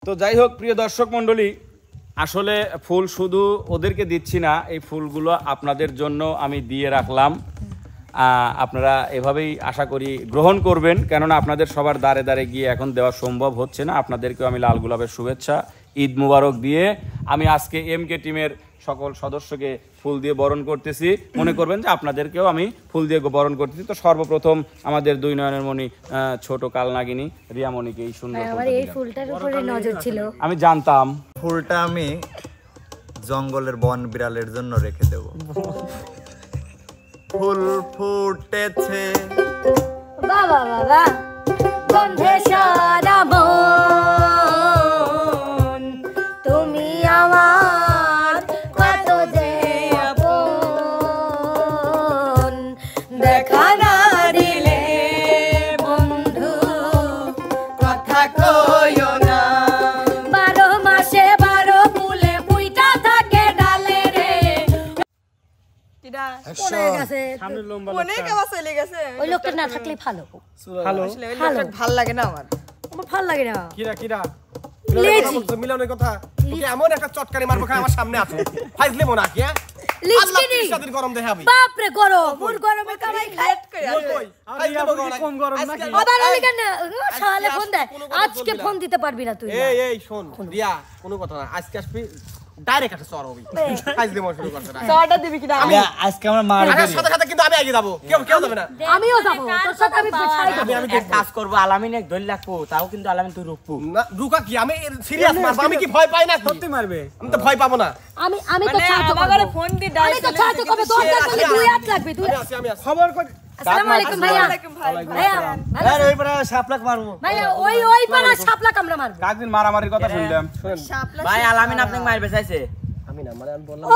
তো যাই হোক প্রিয় দর্শক মণ্ডলী, আসলে ফুল শুধু ওদেরকে দিচ্ছি না, এই ফুলগুলো আপনাদের জন্য আমি দিয়ে রাখলাম। আপনারা এভাবেই আশা করি গ্রহণ করবেন, কেননা আপনাদের সবার দ্বারে দ্বারে গিয়ে এখন দেওয়া সম্ভব হচ্ছে না। আপনাদেরকেও আমি লাল গোলাপের শুভেচ্ছা, ঈদ মুবারক দিয়ে আমি আজকে এমকে টিমের সকল সদস্যকে ফুল দিয়ে বরণ করতেছি। মনে করবেন যে আপনাদেরকেও আমি ফুল দিয়ে বরণ করতেছি। তো সর্বপ্রথম আমাদের দুই নয়নের মণি ছোট কালনাগিনী রিয়ামণিকে এই সুন্দর ফুলটার উপরে নজর ছিল, আমি জানতাম। ফুলটা আমি জঙ্গলের বন বিড়ালের জন্য রেখে দেব। ফুল ফুটেছে বাবা বাবা গন্ধে সারা মন, তুমি আমার কত যে আপন, দেখা না দিলে বন্ধু কথা কইও না, 12 মাসে 12 ফুলে ফুইটা থাকে ডালে রে। ওই লোকটা না থাকলে ভালো ভাল লাগে না, আমার ভাল লাগে না। মিলনের কথা এমন একটা চটকারি মারবো আমার সামনে আছে, ফাইজলে মনে কি গরম দেখাবি, বাপরে গরম, মোর গরমে কামাই খায় কম গরম নাকি? আবার ওই কেন শালে ফোন দেয়, আজকে ফোন দিতে পারবি না তুই। এই শোন রিয়া, কোনো কথা না, আজকে আসবি ডাইরেক্ট একটা চড় হবি, ফাইজলে মন শুরু করছ না, চড়টা দিবি কি না? আমি আজকে আমরা মার আরে সাথে সাথে কিন্তু আমি আগে যাব, কেউ যাবে না, আমিও যাব তোর সাথে। আমি এক কাজ করব, আলামিন এক ধরে রাখবো, তাও কিন্তু আলামিন তুই রুকবো না। রুকা কি, আমি সিরিয়াস মারব, আমি কি ভয় পাই না? সত্যি মারবে, আমি তো ভয় পাবো না। আমি তো ছাড়তে পারবো, ফোন দি ডাইরেক্ট আমি তো ছাড়তে কবে দরকার পড়লে 2 হাত লাগবে। তুই আমি খবর কর। আসসালামু আলাইকুম ভাইয়া। ভাইয়া আরে ওই পারা শাপলাক মারবো ভাইয়া, ওই পারা শাপলা কামড়া মারবো। কাকদিন মারামারির কথা শুনলাম। ভাই আলামিন আপনাকে মারবে চাইছে। আমি না মানে আমি বললাম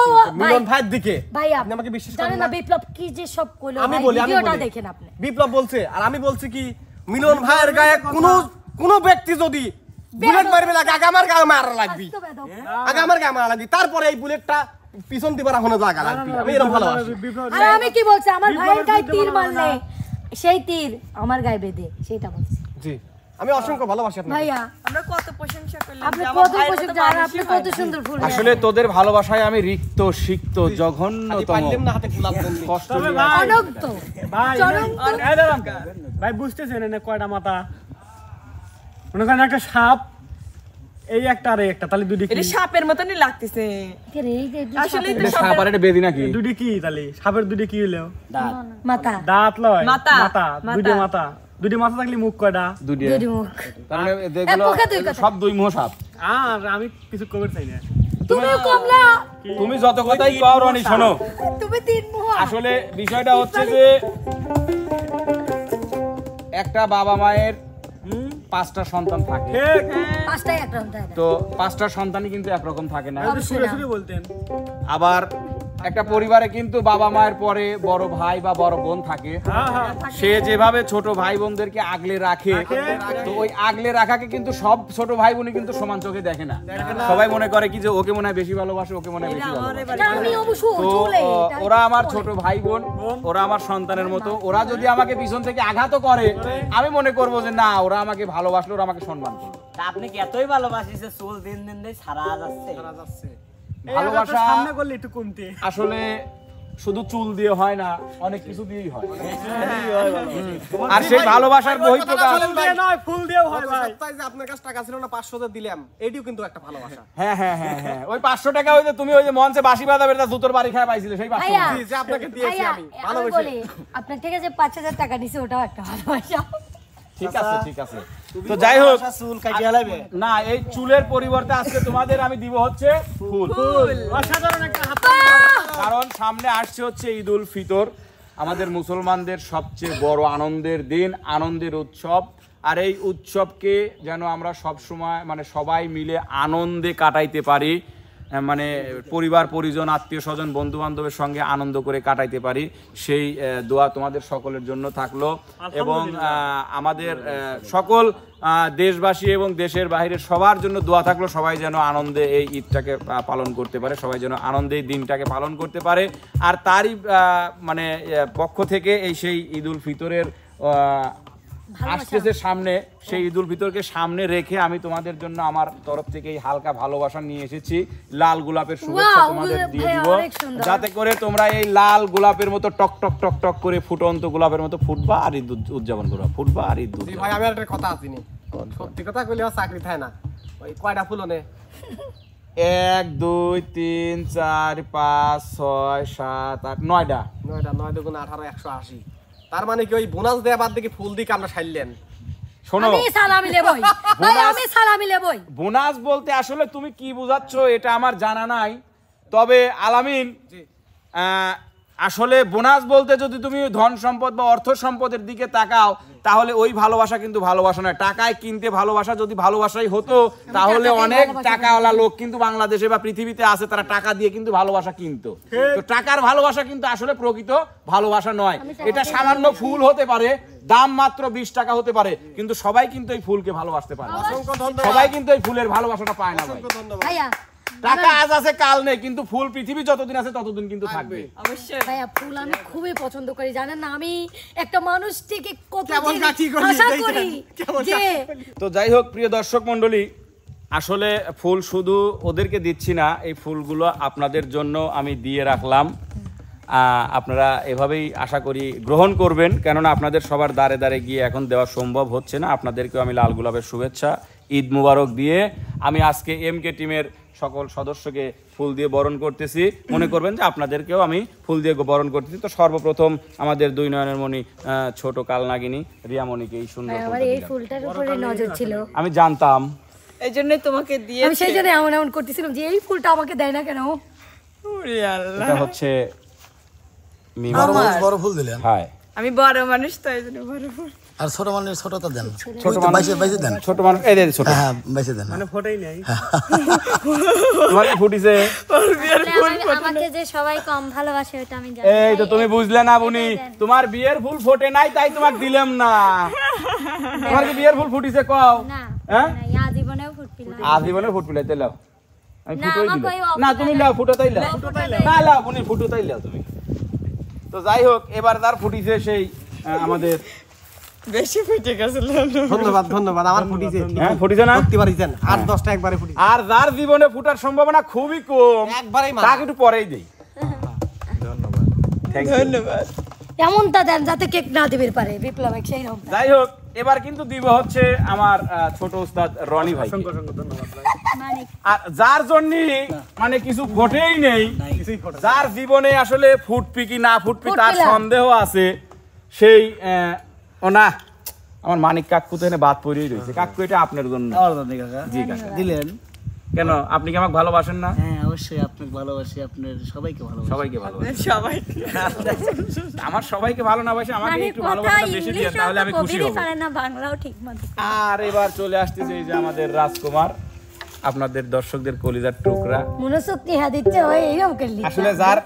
মিলন ভাইয়ের দিকে ভাইয়া আপনি আমাকে বিশ্বাস জানেন করেন না না? বিপ্লব কি যে সব কইলো, আমি ভাই বলি ভিডিওটা দেখেন আপনি। বিপ্লব বলছে আর আমি বলছি কি, মিলন ভাইয়ের গায়ে কোনো ব্যক্তি যদি বুলেট মারবে না, আগে আমার গায়ে মারা লাগবে, আগে আমার গায়ে মারা লাগবে, তারপরে এই বুলেটটা পিছন দিবার এখনো লাগা লাগবে। আমি এরকম ভালোবাসি। আর আমি কি বলছি, আমার ভাইয়ের গায়ে তীর মারলে সেই তীর আমার গায়ে বেঁধে, সেটা বলছি। জি, আমি অসংখ্য ভালোবাসি আপনাকে ভাইয়া। আমরা কত প্রশংসা করলাম, আপনি কত প্রশংসা, আর আপনি কত সুন্দর ফুল। আসলে তোদের ভালোবাসায় আমি রিক্ত, সিক্ত, জঘন্যতম, পাইলাম না হাতে গোলাপ বন্ধু। কষ্ট অনন্ত ভাই চরম। ভাই বুঝতেছেন না কয়টা মাথা, মনে করেন একটা সাপ, এই একটা আর এই একটা, তাহলে দুটি কি? এটা সাপের মতনই লাগতেছে আসলে। তো সাপার এটা বেদি নাকি? দুটি কি তাহলে? সাপের দুটি কি হলো? দাঁত। মাথা দাঁত লয়, মাথা। দুটি মাথা। দুটি মাথা থাকলে মুখ কয়টা? দুটি। দুই মুখ। তার মানে দেখলো সব দুই মুখ সাপ। আর আমি কিছু কবে চাই না। তুমিও কমলা, তুমি যত কথাই কও রানী, শোনো তুমি 3 মুখ। আসলে বিষয়টা হচ্ছে যে একটা বাবা মায়ের 5টা সন্তান থাকে, পাঁচটাই একরকম থাকে না। তো 5টা সন্তানই কিন্তু একরকম থাকে না। অবশ্যই না। বলতেন আবার একটা পরিবারে কিন্তু বাবা মায়ের পরে বড় ভাই বা বড় বোন থাকে, সে যেভাবে ছোট ভাই বোনদেরকে আগলে রাখে, তো ওই আগলে রাখাকে কিন্তু সব ছোট ভাই বোনই কিন্তু সমান চোখে দেখে না। সবাই মনে করে কি যে ওকে মনে হয় বেশি ভালোবাসে, ওকে মনে হয় বেশি ভালোবাসে। না, আমি অবশ্য তো চলে ওরা আমার ছোট ভাই বোন, ওরা আমার সন্তানের মতো। ওরা যদি আমাকে পিছন থেকে আঘাত করে, আমি মনে করবো যে না, ওরা আমাকে ভালোবাসলো, ওরা আমাকে সম্মান করলো। আপনি কি এতই ভালোবাসিছে চুল দিন দিন দিয়ে সারা যাচ্ছে? ভালোবাসা সামনে করলে একটু কমতে, আসলে শুধু চুল দিয়ে হয় না, অনেক কিছু দিয়েই হয়। আর সেই ভালোবাসার বহিঃপ্রকাশ ফুল দিয়েও হয় ভাই। সপ্তাহে যে আপনার কাছে টাকা ছিল না 500 দিলাম, এটিও কিন্তু একটা ভালোবাসা। হ্যাঁ হ্যাঁ হ্যাঁ হ্যাঁ, ওই 500 টাকা ওই যে তুমি ওই যে মঞ্চে বাঁশি বাজাবে, তা জুতোর বাড়ি খায় পাইছিলে সেই 500 ভাইয়া, জি, যে আপনাকে দিয়েছি আমি ভাইয়া, ভালোবেসে। বলি, আপনার থেকে যে 5000 টাকা নিছে ওটাও একটা ভালোবাসা। ঠিক আছে ঠিক আছে। তো যাই হোক, চুল কাটিয়ে লাইবে না এই চুলের পরিবর্তে আজকে তোমাদের আমি দিব হচ্ছে ফুল। অসাধারণ একটা হাত। কারণ সামনে আসছে হচ্ছে ঈদ উল ফিতর, আমাদের মুসলমানদের সবচেয়ে বড় আনন্দের দিন, আনন্দের উৎসব। আর এই উৎসবকে যেন আমরা সব সময় মানে সবাই মিলে আনন্দে কাটাইতে পারি, মানে পরিবার পরিজন আত্মীয় স্বজন বন্ধু বান্ধবের সঙ্গে আনন্দ করে কাটাইতে পারি, সেই দোয়া তোমাদের সকলের জন্য থাকলো। এবং আমাদের সকল দেশবাসী এবং দেশের বাইরে সবার জন্য দোয়া থাকলো, সবাই যেন আনন্দে এই ঈদটাকে পালন করতে পারে, সবাই যেন আনন্দে এই দিনটাকে পালন করতে পারে। আর তারই মানে পক্ষ থেকে এই সেই ঈদ উল ফিতরের আসতেছে সামনে, সেই ঈদ উল ফিতরকে সামনে রেখে আমি তোমাদের জন্য আমার তরফ থেকে এই হালকা ভালোবাসা নিয়ে এসেছি। লাল গোলাপের শুভেচ্ছা তোমাদের দিয়ে দিব, যাতে করে তোমরা এই লাল গোলাপের মতো টক টক টক টক করে ফুটন্ত গোলাপের মতো ফুটবা আর ঈদ উদযাপন করবা, ফুটবা আর ঈদ উদযাপন। ভাই আমি একটা কথা আছিনি, সত্যি কথা কইলে আর চাকরি থাকে না। ওই কয়টা ফুল নে? 1 2 3 4 5 6 7 8 9টা। 9 দুগুণ 18 180। তার মানে কি ওই বোনাস দেয়া বাদ দেখি ফুল দিকে আমরা ছাইলেন? শোনো, আমি সালামি লেবই ভাই, আমি সালামি লেবই। বোনাস বলতে আসলে তুমি কি বোঝাচ্ছ এটা আমার জানা নাই, তবে আলামিন আসলে বোনাস বলতে যদি তুমি ধন সম্পদ বা অর্থ সম্পদের দিকে তাকাও তাহলে ওই ভালোবাসা কিন্তু ভালোবাসা নয়। টাকায় কিনতে ভালোবাসা যদি ভালোবাসাই হতো তাহলে অনেক টাকাওয়ালা লোক কিন্তু বাংলাদেশে বা পৃথিবীতে আছে, তারা টাকা দিয়ে কিন্তু ভালোবাসা কিনতো। তো টাকার ভালোবাসা কিন্তু আসলে প্রকৃত ভালোবাসা নয়। এটা সামান্য ফুল হতে পারে, দাম মাত্র 20 টাকা হতে পারে, কিন্তু সবাই কিন্তু এই ফুলকে ভালোবাসতে পারে না, সবাই কিন্তু এই ফুলের ভালোবাসাটা পায় না ভাই। ভাইয়া টাকা আজ আছে কাল নেই, কিন্তু ফুল পৃথিবী যতদিন আছে ততদিন কিন্তু থাকবে। অবশ্যই ভাইয়া ফুল আমি খুবই পছন্দ করি, জানেন না আমি একটা মানুষ থেকে কত কেমন কাকি করি, আশা করি যে। তো যাই হোক প্রিয় দর্শক মণ্ডলী, আসলে ফুল শুধু ওদেরকে দিচ্ছি না, এই ফুলগুলো আপনাদের জন্য আমি দিয়ে রাখলাম। আপনারা এভাবেই আশা করি গ্রহণ করবেন, কেননা আপনাদের সবার দ্বারে দ্বারে গিয়ে এখন দেওয়া সম্ভব হচ্ছে না। আপনাদেরকেও আমি লাল গোলাপের শুভেচ্ছা, ঈদ মুবারক দিয়ে আমি আজকে এমকে টিমের সকল সদস্যকে ফুল দিয়ে বরণ করতেছি। মনে করবেন যে আপনাদেরকেও আমি ফুল দিয়ে বরণ করতেছি। তো সর্বপ্রথম আমাদের 2 নয়নের মণি ছোট কালনাগিনী রিয়ামণিকে এই সুন্দর আমার এই ফুলটার উপরে নজর ছিল, আমি জানতাম, এই জন্য তোমাকে দিয়ে আমি সেই জন্য এমন এমন করতেছিলাম যে এই ফুলটা আমাকে দেয় না কেন। এটা হচ্ছে বড় ফুল দিলেন। হ্যাঁ আমি বড় মানুষ তো এই জন্য বড় ফুল। আর ছোট মানুষ ছোটটা দেন, ছোট মানুষ বাইশে দেন, ছোট মানুষ এই ছোট, হ্যাঁ বাইশে দেন। মানে ফোটাই নাই। তোমাকে ফুটিছে, আমাকে যে সবাই কম ভালোবাসে ওটা আমি জানি। এই তো তুমি বুঝলে না বুনি, তোমার বিয়ের ফুল ফোটে নাই তাই তোমাকে দিলাম না। তোমার কি বিয়ের ফুল ফুটিছে কও? না হ্যাঁ না, আজীবনেও ফুটবি না। আজীবনে ফুটপিলে তাই লাও, আমি না, ফুটোই আমাকে দিলাম ওই না, তুমি লাও ফুটো তাই লাও, না লাও বুনি ফুটো তাই লাও তুমি। তো যাই হোক এবার তার ফুটিছে সেই আমাদের বেশি ফুটে গেছিল। ধন্যবাদ ধন্যবাদ, আমার ফুটিছে। হ্যাঁ ফুটিছে না, সত্যি পারিছেন 8-10টা একবারে ফুটিছে। আর যার জীবনে ফুটার সম্ভাবনা খুবই কম একবারেই মার। তাকে একটু পরেই দেই। ধন্যবাদ। ধন্যবাদ। এমনটা দেন যাতে কেক না দিবের পারে বিপ্লব এক সেই রকম। যাই হোক এবার কিন্তু দিব হচ্ছে আমার ছোট উস্তাদ রনি ভাই, মানে আর যার জন্য মানে কিছু ফোটেই নেই, যার জীবনে আসলে ফুটপি কি না ফুটপি তার সন্দেহ আছে, সেই ও না আমার মানিক কাকু তো এনে বাদ পড়েই রয়েছে। কাকু এটা আপনার জন্য। জি কাকা দিলেন কেন, আপনি কি আমাকে ভালোবাসেন না? হ্যাঁ অবশ্যই আপনাকে ভালোবাসি, আপনার সবাইকে ভালোবাসি। সবাইকে ভালোবাসি, সবাই আমার সবাইকে ভালো না বাসে আমাকে একটু ভালোবাসাটা বেশি দিয়ে তাহলে আমি খুশি হব। পারে না বাংলাও ঠিক মতো। আর এবার চলে আসতেছে এই যে আমাদের রাজকুমার, আপনাদের দর্শকদের কলিজার টুকরা। মনোশক্তি হ্যাঁ দিচ্ছে ওই এইরকম করলি। আসলে যার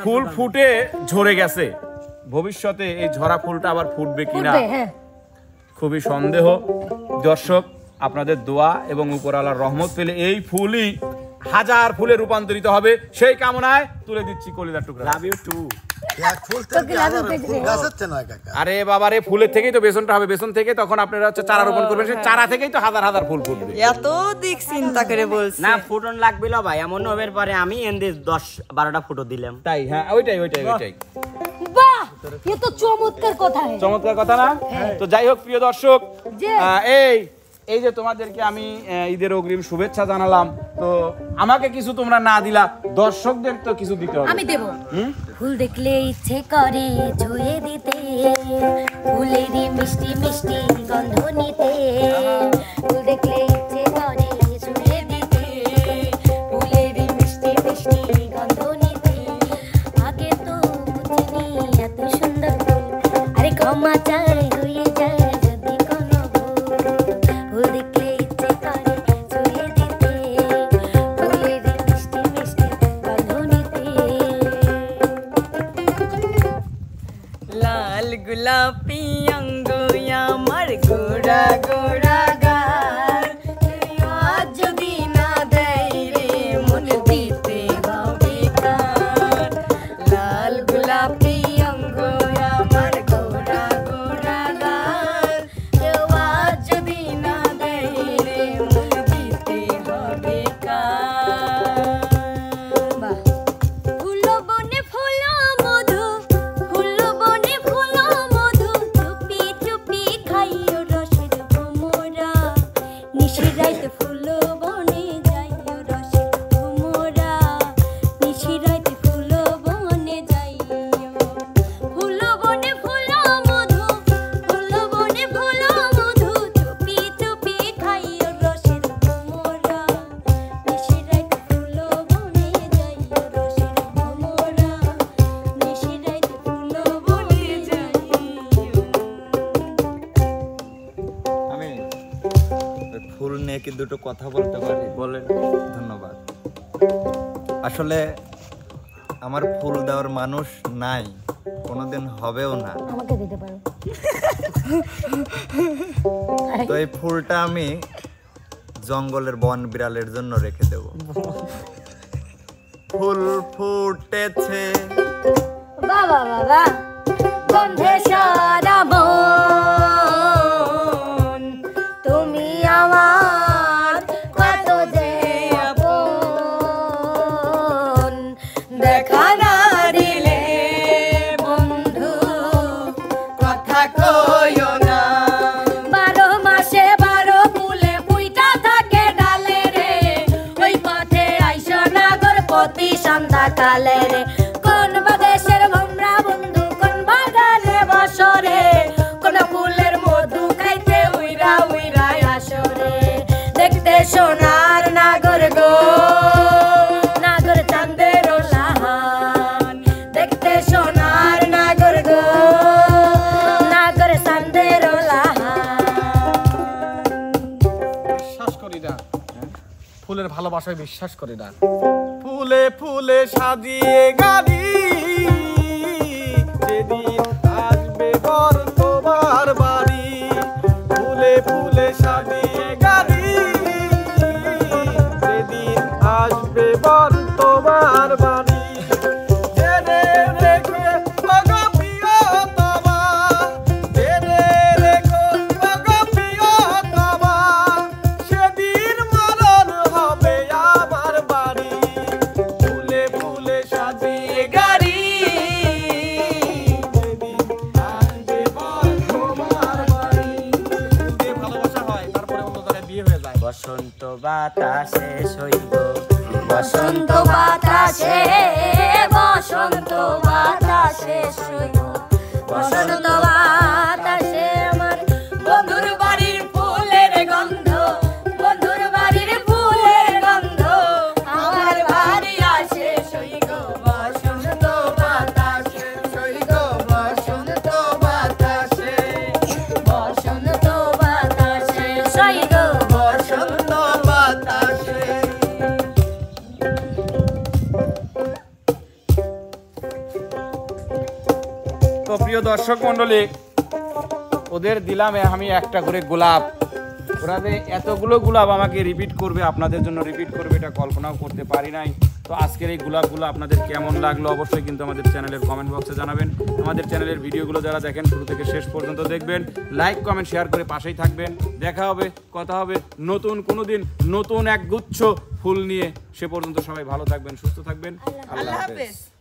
ফুল ফুটে ঝরে গেছে, ভবিষ্যতে এই ঝরা ফুলটা আবার ফুটবে কিনা হ্যাঁ খুবই সন্দেহ। দর্শক আপনাদের দোয়া এবং উপরওয়ালার রহমত পেলে এই ফুলই 1000 ফুলে রূপান্তরিত হবে, সেই কামনায় তুলে দিচ্ছি কলিজার টুকরা। Love you too. এক ফুল থেকে হাজার ফুল গাছ হচ্ছে না কাকা। আরে বাবারে, ফুলের থেকেই তো বেসনটা হবে, বেসন থেকে তখন আপনারা হচ্ছে চারা রোপণ করবেন, সেই চারা থেকেই তো 1000 ফুল ফুটবে। এত দিক চিন্তা করে বলছি। না ফুটন লাগবে না ভাই, এমন হবার পরে আমি এনে 10-12টা ফুটো দিলাম। তাই হ্যাঁ, ওইটাই। বাহ এ তো চমৎকার কথা। চমৎকার কথা না? তো যাই হোক প্রিয় দর্শক, যে এই যে তোমাদেরকে আমি ঈদের অগ্রিম শুভেচ্ছা জানালাম, তো আমাকে কিছু তোমরা না দিলা, দর্শকদের তো কিছু দিতে হবে। আমি দেব। ফুল দেখলে ইচ্ছে করে ছুঁয়ে দিতে, ফুলেরই মিষ্টি মিষ্টি গন্ধ নিতে। ফুল দেখলে ইচ্ছে করে ছুঁয়ে দিতে, ফুলেরই মিষ্টি মিষ্টি গন্ধ নিতে। আগে তো বুঝিনি এত সুন্দর ফুল, আরে ক্ষমা চাই হয়ে যায় যদি কোনো ভুল। ফুল দেখলে ইচ্ছে করে ছুঁয়ে দিতে, ফুলেরই মিষ্টি মিষ্টি গন্ধ নিতে। লাল গোলাপি অঙ্গ আমার গোড়া গোড়া গাল, আজ যদি না দেয় রে মন দিতে হবে কার। লাল গোলাপি অঙ্গ আমার গোড়া গোড়া ফুল বনে যাইও রসের ভ্রমরা নিশিরাইতে ফুল বনে যাইও ফুল বনে ফুল মধু ফুল বনে ফুল মধু চুপি চুপি খাইও রসের ভ্রমরা নিশিরাইতে ফুল বনে যাইও রসের ভ্রমরা নিশিরাইতে ফুল বনে যাইও আমি ওই ফুল নিয়ে কি দুটো কথা বলতে পারি? বলেন। ধন্যবাদ। আসলে আমার ফুল দেওয়ার মানুষ নাই, কোনোদিন হবেও না। আমাকে দিতে পারো তো এই ফুলটা আমি জঙ্গলের বন বিড়ালের জন্য রেখে দেব। ফুল ফুটেছে বাবা বাবা গন্ধে সারা মন তুমি আমার কত যে আপন দেখা না দিলে বন্ধু কথা কইও না 12 মাসে 12 ফুলে ফুইটা থাকে ডালে রে ওই পথে আইসো নাগরপতি সন্ধ্যাকালে রে কোন বাদেশের ভমরা বন্ধু কোন বাগানে বসরে কোন ফুলের মধু খাইতে উইরা উইরা আসরে দেখতে সোনার নাগর গো নাগর চাঁদের লাহান দেখতে সোনার নাগর গো নাগর চাঁদের লাহান বিশ্বাস করি না ফুলের ভালোবাসায় বিশ্বাস করি না ফুলে ফুলে সাজিয়ে গাড়ি যেদিন আসবে বর তোমার বাড়ি ফুলে ফুলে সাজিয়ে গাড়ি যেদিন আসবে বর তোমার বাড়ি জেনে রেখে ওগো প্রিয়তমা জেনে রেখো ওগো প্রিয়তমা সেদিন মরণ হবে আমার বাড়ি ফুলে ফুলে সাজিয়ে গাড়ি যেদিন আসবে বর তোমার বাড়ি যে ভালোবাসা হয় তারপরে অন্য জায়গায় বিয়ে হয়ে যায় বসন্ত বাতাসে সইব বসন্ত বাতাসে বসন্ত বাতাসে সইব বসন্ত বাতাসে আমার বন্ধুর বাড়ির ফুলের গন্ধ বন্ধুর বাড়ির ফুলের গন্ধ আমার বাড়ি আসে সইব বসন্ত বাতাসে সইব বসন্ত বাতাসে বসন্ত বাতাসে সইব বসন্ত বাতাসে তো প্রিয় দর্শক মণ্ডলী, ওদের দিলাম আমি একটা করে গোলাপ। ওরা যে এতগুলো গোলাপ আমাকে রিপিট করবে, আপনাদের জন্য রিপিট করবে, এটা কল্পনাও করতে পারি নাই। তো আজকের এই গোলাপগুলো আপনাদের কেমন লাগলো অবশ্যই কিন্তু আমাদের চ্যানেলের কমেন্ট বক্সে জানাবেন। আমাদের চ্যানেলের ভিডিওগুলো যারা দেখেন শুরু থেকে শেষ পর্যন্ত দেখবেন, লাইক কমেন্ট শেয়ার করে পাশেই থাকবেন। দেখা হবে, কথা হবে নতুন কোনো দিন নতুন এক গুচ্ছ ফুল নিয়ে। সে পর্যন্ত সবাই ভালো থাকবেন, সুস্থ থাকবেন। আল্লাহ হাফেজ।